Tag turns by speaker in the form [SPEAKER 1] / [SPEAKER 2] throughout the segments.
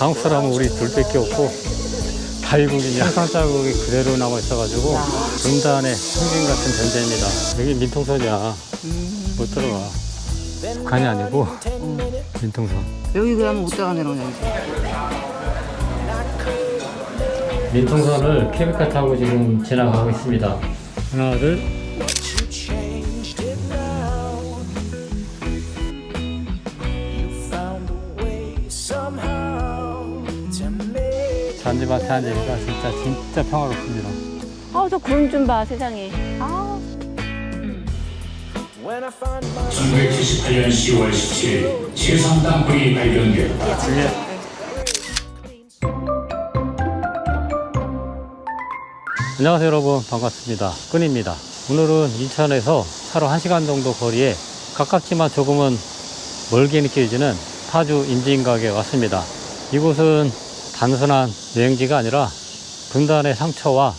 [SPEAKER 1] 한국 사람은 우리 둘밖에 없고 다 외국인이야. 생산 자국이 그대로 남아 있어가지고 분단의 상징 같은 존재입니다. 여기 민통선이야. 못 들어가. 북한이 아니고 민통선.
[SPEAKER 2] 여기 그러면 못 들어간다는 거냐 이제.
[SPEAKER 1] 민통선을 케이블카 타고 지금 지나가고 있습니다. 하나, 둘. 잔디밭에 앉으니까 진짜 평화롭습니다.
[SPEAKER 3] 저 구름 좀 봐, 세상에.
[SPEAKER 4] 1978년 10월 17일 최선 땅굴이 발견되었다.
[SPEAKER 1] 안녕하세요 여러분, 반갑습니다. 끈입니다. 오늘은 인천에서 차로 1시간 정도 거리에 가깝지만 조금은 멀게 느껴지는 파주 임진각에 왔습니다. 이곳은 단순한 여행지가 아니라 분단의 상처와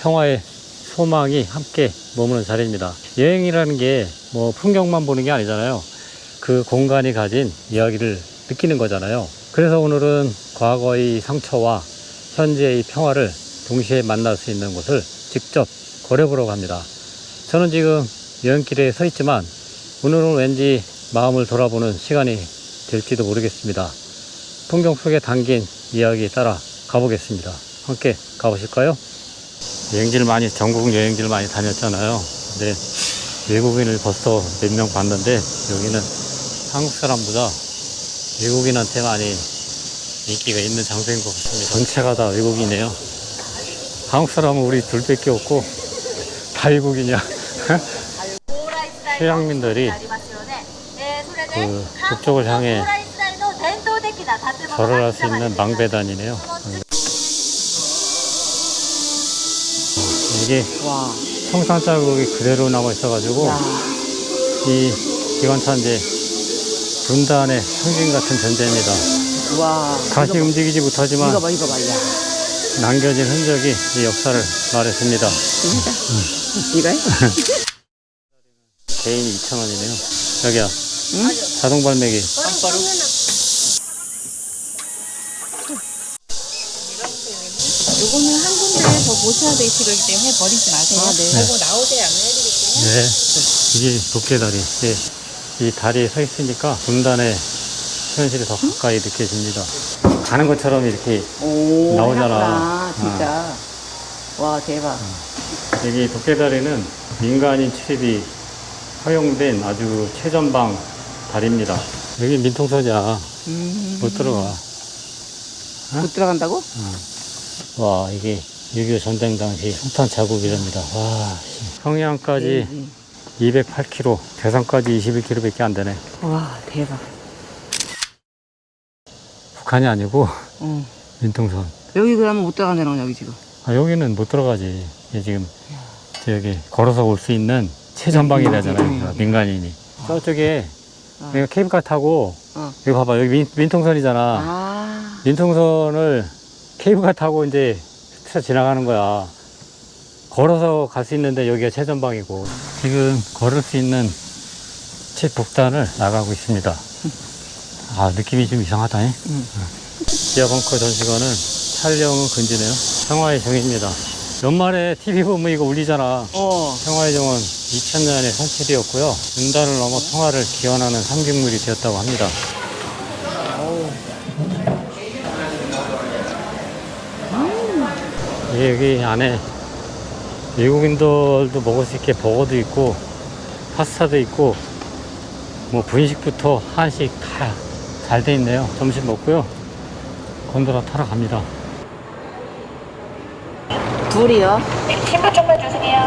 [SPEAKER 1] 평화의 소망이 함께 머무는 자리입니다. 여행이라는 게 뭐 풍경만 보는 게 아니잖아요. 그 공간이 가진 이야기를 느끼는 거잖아요. 그래서 오늘은 과거의 상처와 현재의 평화를 동시에 만날 수 있는 곳을 직접 걸어보려고 합니다. 저는 지금 여행길에 서 있지만 오늘은 왠지 마음을 돌아보는 시간이 될지도 모르겠습니다. 풍경 속에 담긴 이야기 따라 가보겠습니다. 함께 가보실까요? 전국 여행지를 많이 다녔잖아요. 근데 외국인을 벌써 몇 명 봤는데 여기는 한국 사람보다 외국인한테 많이 인기가 있는 장소인 것 같습니다. 전체가 다 외국인이에요. 한국 사람은 우리 둘밖에 없고 다 외국인이야. 휴양민들이 그 북쪽을 향해 절을 할 수 있는 망배단이네요. 이게 청산 자국이 그대로 남아 있어가지고 이 기관차인데 분단의 상징 같은 존재입니다.
[SPEAKER 2] 와.
[SPEAKER 1] 다시 움직이지 못하지만
[SPEAKER 2] 이거 봐, 이거 봐, 야.
[SPEAKER 1] 남겨진 흔적이 이 역사를 말해줍니다.
[SPEAKER 2] 이거요?
[SPEAKER 1] 개인이 2,000원이네요. 여기야. 응? 자동 발매기.
[SPEAKER 5] 요거는 한 군데에서 모셔야 될 필요이기 때문에 버리지 마세요.
[SPEAKER 2] 네.
[SPEAKER 5] 요거 나오게 안내해드릴게요.
[SPEAKER 1] 네. 이게 도깨다리. 네. 이 다리에 서 있으니까 분단의 현실이 더 가까이 느껴집니다. 가는 것처럼 이렇게
[SPEAKER 2] 오,
[SPEAKER 1] 나오잖아.
[SPEAKER 2] 해놨구나, 진짜. 와, 대박.
[SPEAKER 1] 여기 도깨다리는 민간인 출입이 허용된 아주 최전방 다리입니다. 여기 민통선이야. 못 들어가.
[SPEAKER 2] 못 들어간다고?
[SPEAKER 1] 와, 이게 6.25 전쟁 당시 성탄 자국이랍니다. 와, 평양까지 208km, 대산까지 21km밖에 안 되네.
[SPEAKER 2] 와, 대박.
[SPEAKER 1] 북한이 아니고
[SPEAKER 2] 응.
[SPEAKER 1] 민통선.
[SPEAKER 2] 여기 그러면 못 들어간다는 거냐, 여기 지금.
[SPEAKER 1] 여기는 못 들어가지. 이게 지금 여기 걸어서 올 수 있는 최전방이라잖아요. 민간인이. 저쪽에 내가 케이블카 타고 여기 봐봐, 여기 민통선이잖아. 민통선을 케이블카 타고 이제 스쳐 지나가는 거야. 걸어서 갈 수 있는데 여기가 최전방이고 지금 걸을 수 있는 최북단을 나가고 있습니다. 느낌이 좀 이상하다. 지하 벙커 전시관은 촬영은 금지네요. 평화의 정입니다. 연말에 TV 보면 이거 울리잖아. 평화의 정은 2000년에 선출이었고요. 분단을 넘어 평화를 기원하는 상징물이 되었다고 합니다. 여기 안에 외국인들도 먹을 수 있게 버거도 있고 파스타도 있고 뭐 분식부터 한식 다 잘 돼 있네요. 점심 먹고요. 건드라 타러 갑니다.
[SPEAKER 2] 둘이요?
[SPEAKER 5] 네, 신분 쪽만 주세요.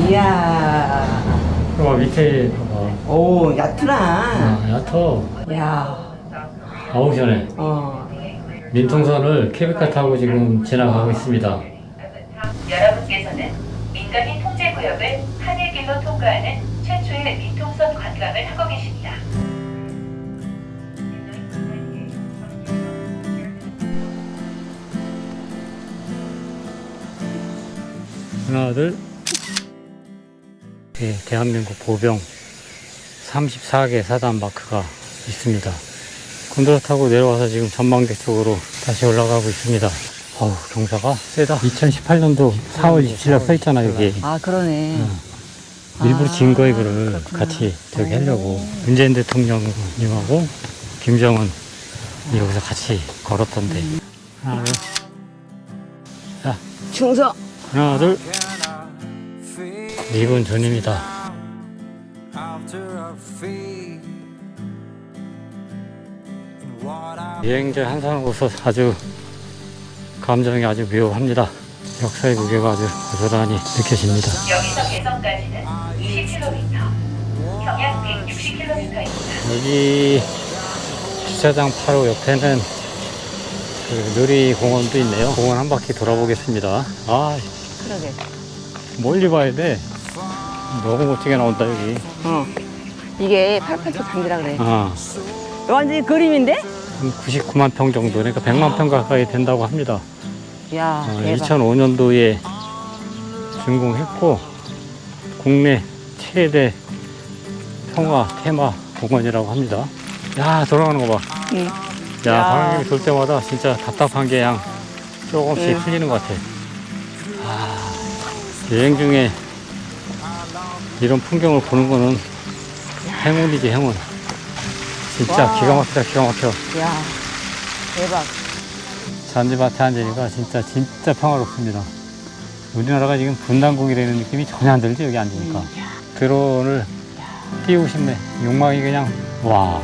[SPEAKER 2] 이야.
[SPEAKER 1] 밑에 봐봐.
[SPEAKER 2] 오, 얕구나.
[SPEAKER 1] 얕어.
[SPEAKER 2] 야.
[SPEAKER 1] 아우 시원해. 민통선을 케이블카 타고 지금 지나가고 있습니다.
[SPEAKER 6] 여러분께서는 민간인 통제구역을 하늘길로 통과하는 최초의 민통선 관광을 하고 계십니다.
[SPEAKER 1] 하나, 둘. 네, 대한민국 보병 34개 사단 마크가 있습니다. 곤드라 타고 내려와서 지금 전망대 쪽으로 다시 올라가고 있습니다. 어우, 경사가 세다. 2018년도 4월 27일 써 있잖아, 여기.
[SPEAKER 2] 아, 그러네.
[SPEAKER 1] 일부러 지은 거 이거를 같이 저기 하려고. 문재인 대통령님하고 김정은 여기서 같이 걸었던데. 하나, 둘. 자,
[SPEAKER 2] 충성.
[SPEAKER 1] 하나, 둘. 미군 전입니다. 여행자 한산으로서 아주 감정이 아주 묘합니다. 역사의 무게가 아주 고스란히 느껴집니다.
[SPEAKER 6] 여기서 개성까지는 20km, 경약 160km입니다.
[SPEAKER 1] 여기 주차장 바로 옆에는 그 놀이공원도 있네요. 공원 한 바퀴 돌아보겠습니다. 아,
[SPEAKER 2] 그러게.
[SPEAKER 1] 멀리 봐야 돼. 너무 멋지게 나온다 여기.
[SPEAKER 2] 이게 88초 단지라 그래.
[SPEAKER 1] 아,
[SPEAKER 2] 완전히 그림인데?
[SPEAKER 1] 한 99만 평 정도, 그러니까 100만 평 가까이 된다고 합니다.
[SPEAKER 2] 야, 대박.
[SPEAKER 1] 2005년도에 준공했고 국내 최대 평화 테마 공원이라고 합니다. 야, 돌아가는 거 봐.
[SPEAKER 2] 응.
[SPEAKER 1] 야,
[SPEAKER 2] 야.
[SPEAKER 1] 바람이 돌 때마다 진짜 답답한 게 양 조금씩
[SPEAKER 2] 응.
[SPEAKER 1] 풀리는 것 같아. 아, 여행 중에 이런 풍경을 보는 거는 행운이지, 행운. 진짜
[SPEAKER 2] 와.
[SPEAKER 1] 기가 막히다, 기가 막혀.
[SPEAKER 2] 야, 대박.
[SPEAKER 1] 잔디밭에 앉으니까 진짜 평화롭습니다. 우리나라가 지금 분단국이라는 느낌이 전혀 안 들지, 여기 앉으니까. 드론을 띄우고 싶네. 욕망이 그냥, 와.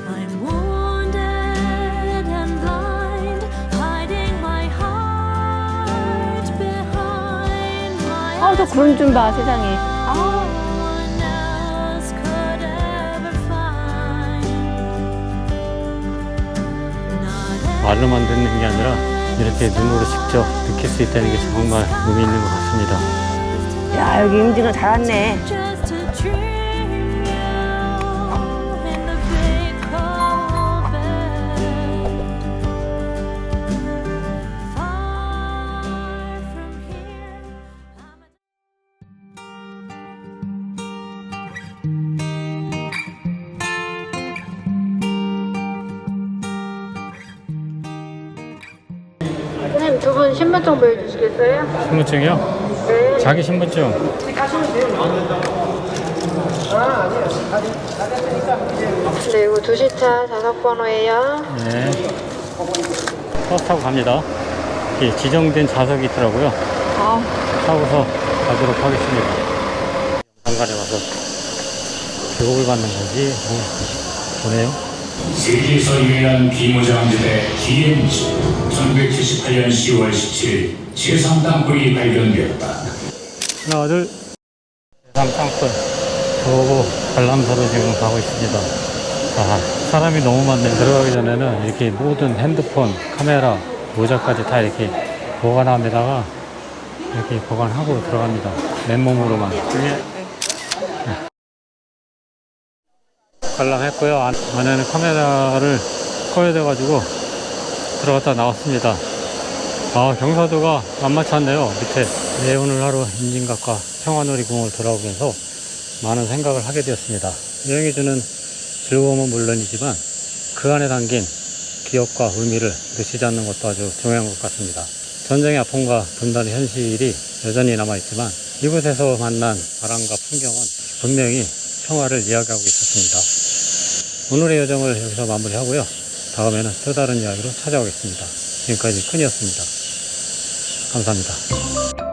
[SPEAKER 7] I'm wounded and blind, hiding my heart behind my
[SPEAKER 3] 아, 저 구름 좀 봐, 세상에.
[SPEAKER 7] no one else could ever find. Not
[SPEAKER 1] 말로만 듣는 게 아니라 이렇게 눈으로 직접 느낄 수 있다는 게 정말 의미 있는 것 같습니다.
[SPEAKER 2] 야, 여기 임직을 잘 왔네.
[SPEAKER 7] just a dream, you in the big cold bed, far from here.
[SPEAKER 8] 선생님 두 분 신분증 보여주시겠어요?
[SPEAKER 1] 신분증이요?
[SPEAKER 8] 네.
[SPEAKER 1] 자기 신분증.
[SPEAKER 8] 네, 이거 2시차 좌석 번호예요.
[SPEAKER 1] 네. 버스 타고 갑니다. 이렇게 지정된 좌석이 있더라고요. 타고서 가도록 하겠습니다. 장관에 와서 교육을 받는 건지 보네요.
[SPEAKER 4] 세계에서 유일한 비무장지대 DMZ 1978년 10월 17일 제3땅굴이 발견되었다.
[SPEAKER 1] 하나, 둘. 제3 땅굴. 저거 관람서로 지금 가고 있습니다. 아, 사람이 너무 많네. 들어가기 전에는 이렇게 모든 핸드폰, 카메라, 모자까지 다 이렇게 보관함에다가 이렇게 보관하고 들어갑니다. 맨몸으로만. 관람했고요. 안에는 카메라를 꺼야 돼가지고 들어갔다 나왔습니다. 아, 경사도가 만만치 않네요. 밑에. 네, 오늘 하루 임진각과 평화놀이공원을 돌아오면서 많은 생각을 하게 되었습니다. 여행이 주는 즐거움은 물론이지만 그 안에 담긴 기억과 의미를 놓치지 않는 것도 아주 중요한 것 같습니다. 전쟁의 아픔과 분단의 현실이 여전히 남아있지만 이곳에서 만난 바람과 풍경은 분명히 평화를 이야기하고 있었습니다. 오늘의 여정을 여기서 마무리하고요. 다음에는 또 다른 이야기로 찾아오겠습니다. 지금까지 끈이었습니다. 감사합니다.